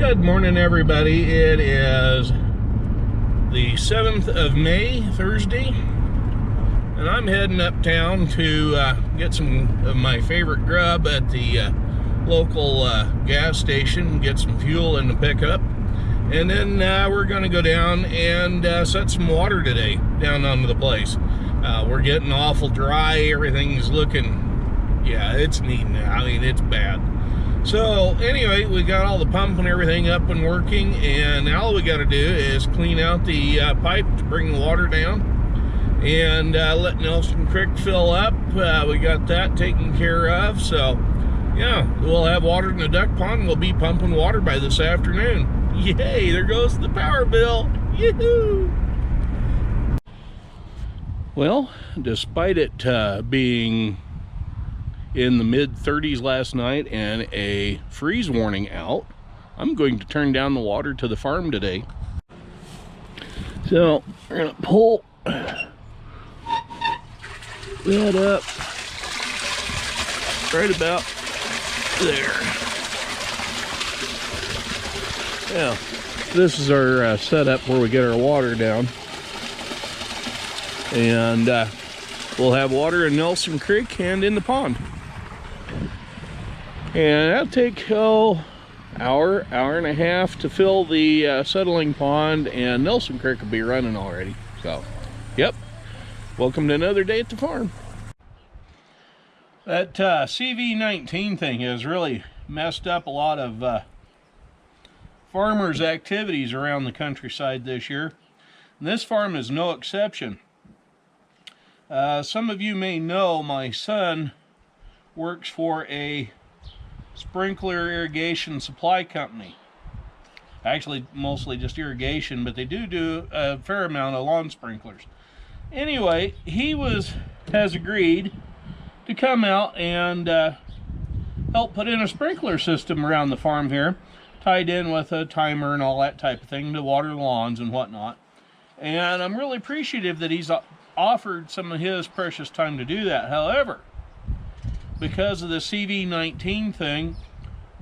Good morning, everybody. It is the 7th of May, Thursday, and I'm heading uptown to get some of my favorite grub at the local gas station, get some fuel in the pickup, and then we're going to go down and set some water today down onto the place. We're getting awful dry. Everything's looking, yeah, it's needing it. I mean, it's bad. So anyway, we got all the pump and everything up and working, and now all we got to do is clean out the pipe to bring the water down and let Nelson Creek fill up. We got that taken care of, so yeah, we'll have water in the duck pond. We'll be pumping water by this afternoon. Yay, there goes the power bill. Yoo-hoo! Well, despite it being in the mid-30s last night and a freeze warning out, I'm going to turn down the water to the farm today. So we're gonna pull that up right about there. Yeah, this is our setup where we get our water down, and we'll have water in Nelson Creek and in the pond. And that'll take hour and a half to fill the settling pond, and Nelson Creek will be running already. So, yep, welcome to another day at the farm. That CV-19 thing has really messed up a lot of farmers' activities around the countryside this year, and this farm is no exception. Some of you may know my son works for a sprinkler irrigation supply company. Actually, mostly just irrigation, but they do a fair amount of lawn sprinklers. Anyway, he has agreed to come out and help put in a sprinkler system around the farm here, tied in with a timer and all that type of thing to water the lawns and whatnot. And I'm really appreciative that he's offered some of his precious time to do that. However, because of the CV-19 thing,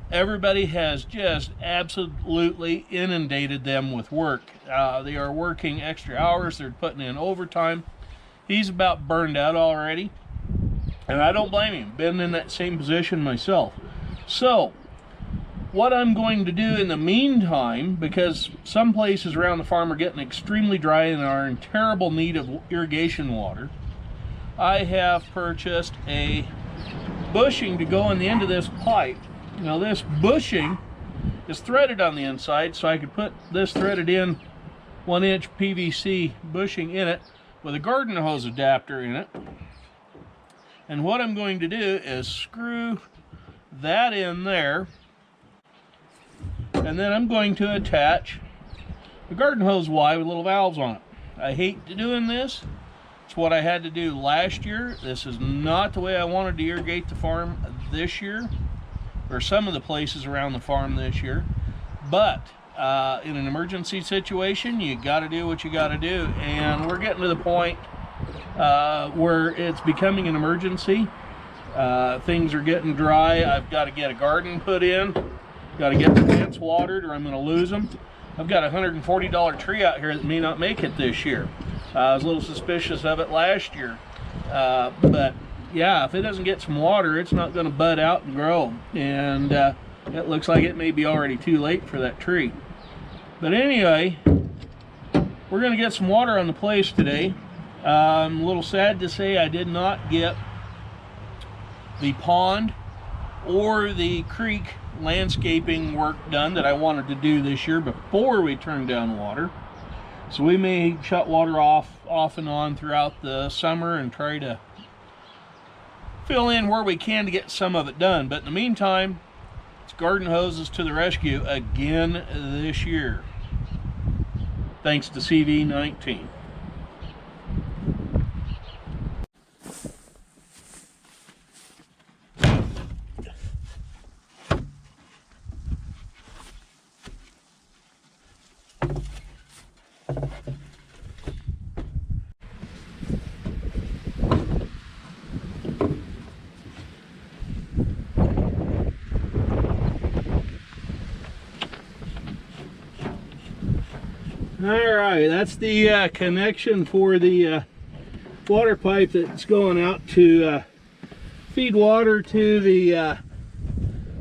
everybody has just absolutely inundated them with work. They are working extra hours. They're putting in overtime. He's about burned out already, and I don't blame him. Been in that same position myself. So what I'm going to do in the meantime, because some places around the farm are getting extremely dry and are in terrible need of irrigation water, I have purchased a bushing to go in the end of this pipe. Now this bushing is threaded on the inside, so I could put this threaded in 1-inch PVC bushing in it with a garden hose adapter in it. And what I'm going to do is screw that in there, and then I'm going to attach the garden hose Y with little valves on it. I hate doing this. It's what I had to do last year. This is not the way I wanted to irrigate the farm this year, or some of the places around the farm this year. But in an emergency situation, you got to do what you got to do. And we're getting to the point where it's becoming an emergency. Things are getting dry. I've got to get a garden put in. Got to get the plants watered, or I'm going to lose them. I've got a $140 tree out here that may not make it this year. I was a little suspicious of it last year, but yeah, if it doesn't get some water, it's not going to bud out and grow, and it looks like it may be already too late for that tree. But anyway, we're going to get some water on the place today. I'm a little sad to say I did not get the pond or the creek landscaping work done that I wanted to do this year before we turned down water. So we may shut water off and on throughout the summer and try to fill in where we can to get some of it done. But in the meantime, it's garden hoses to the rescue again this year, thanks to CV-19. Alright, that's the connection for the water pipe that's going out to feed water to the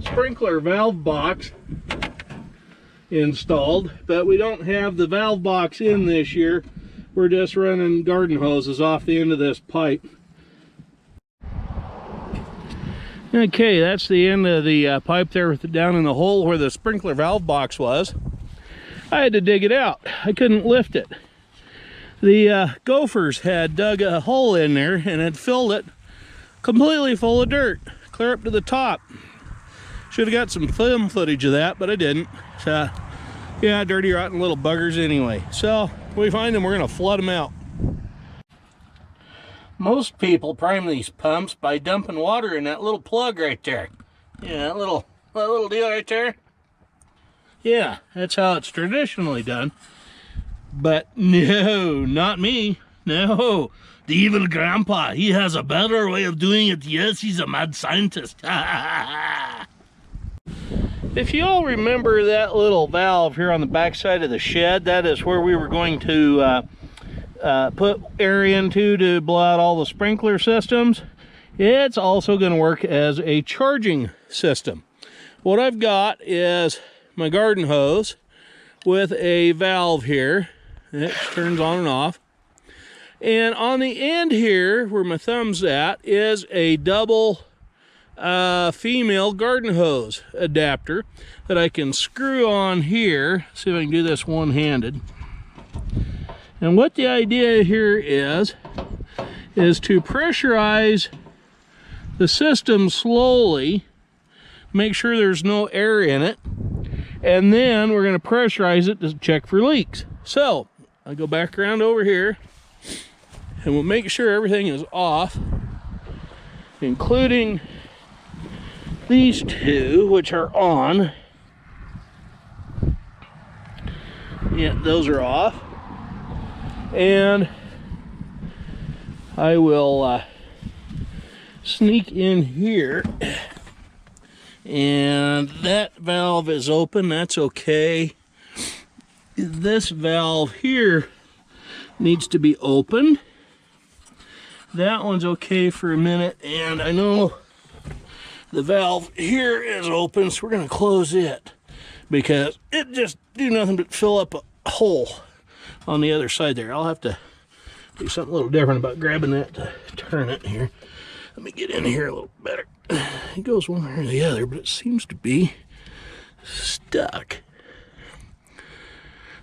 sprinkler valve box installed, but we don't have the valve box in this year. We're just running garden hoses off the end of this pipe. Okay, that's the end of the pipe there down in the hole where the sprinkler valve box was. I had to dig it out. I couldn't lift it. The gophers had dug a hole in there and had filled it completely full of dirt, clear up to the top. Should have got some film footage of that, but I didn't. So, yeah, dirty, rotten little buggers anyway. So, when we find them, we're going to flood them out. Most people prime these pumps by dumping water in that little plug right there. Yeah, that little deal right there. Yeah, that's how it's traditionally done. But no, not me. No, the evil grandpa, he has a better way of doing it. Yes, he's a mad scientist. If you all remember that little valve here on the back side of the shed, that is where we were going to put air into to blow out all the sprinkler systems. It's also going to work as a charging system. What I've got is my garden hose with a valve here. It turns on and off. And on the end here, where my thumb's at, is a double female garden hose adapter that I can screw on here. See if I can do this one-handed. And what the idea here is to pressurize the system slowly, make sure there's no air in it, and then we're going to pressurize it to check for leaks. So I'll go back around over here and we'll make sure everything is off, including these two, which are on. Yeah, those are off. And I will sneak in here, and that valve is open. That's okay. This valve here needs to be opened. That one's okay for a minute, and I know the valve here is open, so we're going to close it because it just do nothing but fill up a hole on the other side there. I'll have to do something a little different about grabbing that to turn it here. Let me get in here a little better. It goes one way or the other, but it seems to be stuck.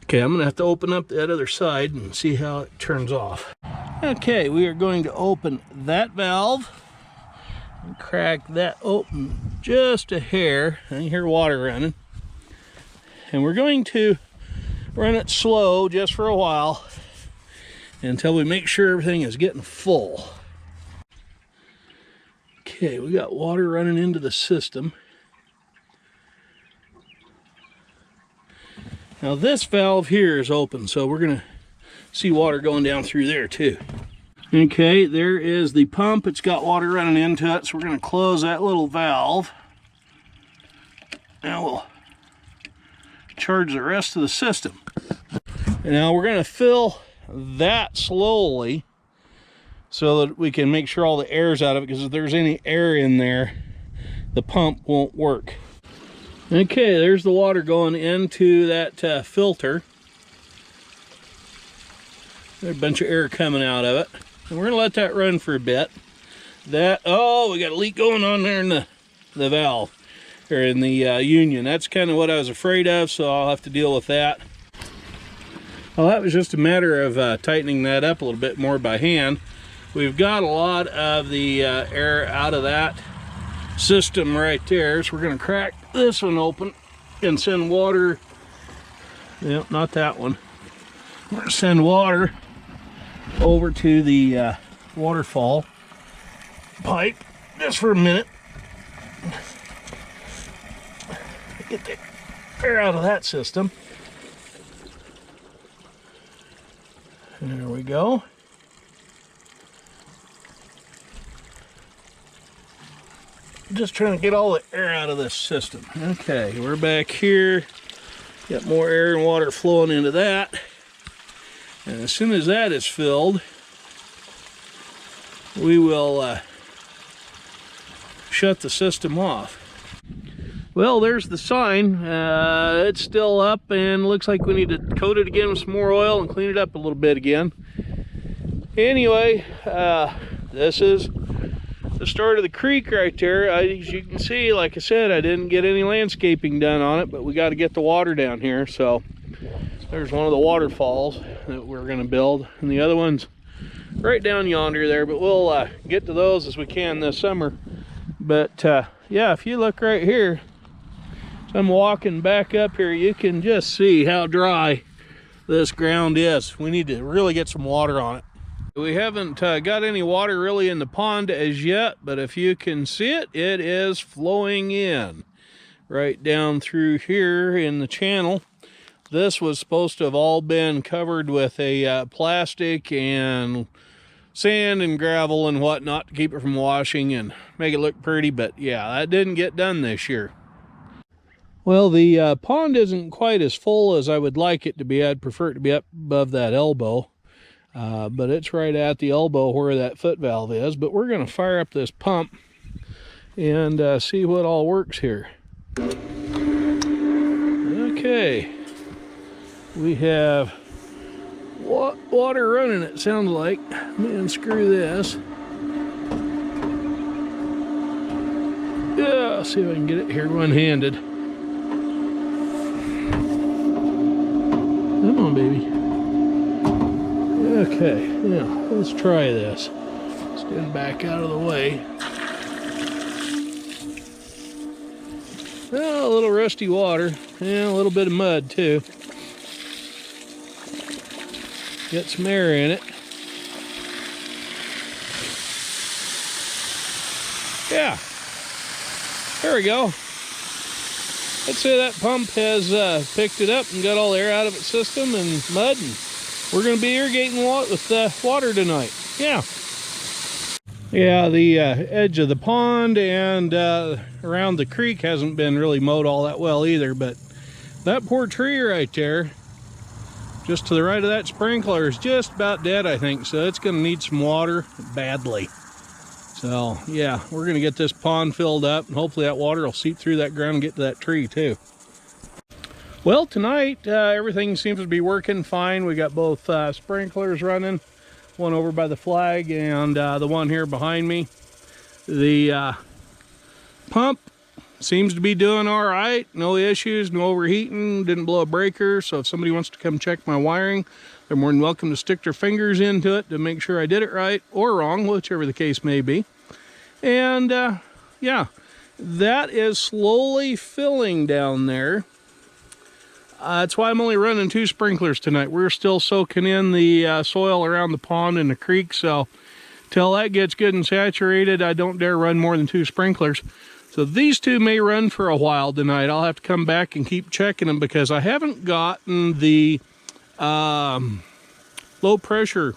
Okay, I'm gonna have to open up that other side and see how it turns off. Okay, we are going to open that valve and crack that open just a hair. I can hear water running. And we're going to run it slow just for a while until we make sure everything is getting full. Okay, we got water running into the system. Now this valve here is open, so we're gonna see water going down through there too. Okay, there is the pump. It's got water running into it, so we're gonna close that little valve. Now we'll charge the rest of the system. And now we're gonna fill that slowly so that we can make sure all the air's out of it, because if there's any air in there, the pump won't work. Okay, there's the water going into that filter. There's a bunch of air coming out of it. And we're gonna let that run for a bit. Oh, we got a leak going on there in the valve, or in the union. That's kind of what I was afraid of, so I'll have to deal with that. Well, that was just a matter of tightening that up a little bit more by hand. We've got a lot of the air out of that system right there, so we're going to crack this one open and send water. Yep, not that one. We're going to send water over to the waterfall pipe just for a minute. Get the air out of that system. There we go. Just trying to get all the air out of this system. Okay, we're back here. Got more air and water flowing into that. And as soon as that is filled, we will shut the system off. Well, there's the sign. It's still up and looks like we need to coat it again with some more oil and clean it up a little bit again. Anyway, this is the start of the creek right there. As you can see, like I said, I didn't get any landscaping done on it, but we got to get the water down here. So there's one of the waterfalls that we're going to build, and the other one's right down yonder there, but we'll get to those as we can this summer. But yeah, if you look right here, so I'm walking back up here, you can just see how dry this ground is. We need to really get some water on it. We haven't got any water really in the pond as yet, but if you can see it, it is flowing in right down through here in the channel. This was supposed to have all been covered with a plastic and sand and gravel and whatnot to keep it from washing and make it look pretty, but yeah, that didn't get done this year. Well, the pond isn't quite as full as I would like it to be. I'd prefer it to be up above that elbow. But it's right at the elbow where that foot valve is. But we're going to fire up this pump and see what all works here. Okay. We have water running, it sounds like. Let me unscrew this. Yeah, I'll see if I can get it here one-handed. Come on, baby. Okay, now let's try this. Stand back out of the way. Well, a little rusty water and a little bit of mud too. Get some air in it. Yeah, there we go. Let's say that pump has picked it up and got all the air out of its system and mud, and we're going to be irrigating with water tonight. Yeah. Yeah, the edge of the pond and around the creek hasn't been really mowed all that well either, but that poor tree right there, just to the right of that sprinkler, is just about dead, I think. So it's going to need some water badly. So yeah, we're going to get this pond filled up, and hopefully that water will seep through that ground and get to that tree too. Well, tonight everything seems to be working fine. We got both sprinklers running, one over by the flag and the one here behind me. The pump seems to be doing all right. No issues, no overheating, didn't blow a breaker. So if somebody wants to come check my wiring, they're more than welcome to stick their fingers into it to make sure I did it right or wrong, whichever the case may be. And yeah, that is slowly filling down there. That's why I'm only running 2 sprinklers tonight. We're still soaking in the soil around the pond and the creek, so till that gets good and saturated, I don't dare run more than 2 sprinklers. So these 2 may run for a while tonight. I'll have to come back and keep checking them because I haven't gotten the low pressure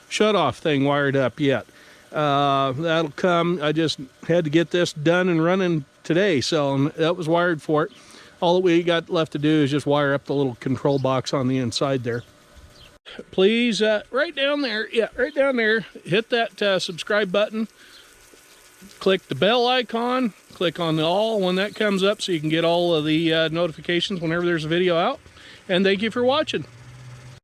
shutoff thing wired up yet. That'll come. I just had to get this done and running today, so that was wired for it. All that we got left to do is just wire up the little control box on the inside there. Please, right down there, yeah, right down there, hit that subscribe button. Click the bell icon, click on the all when that comes up so you can get all of the notifications whenever there's a video out. And thank you for watching.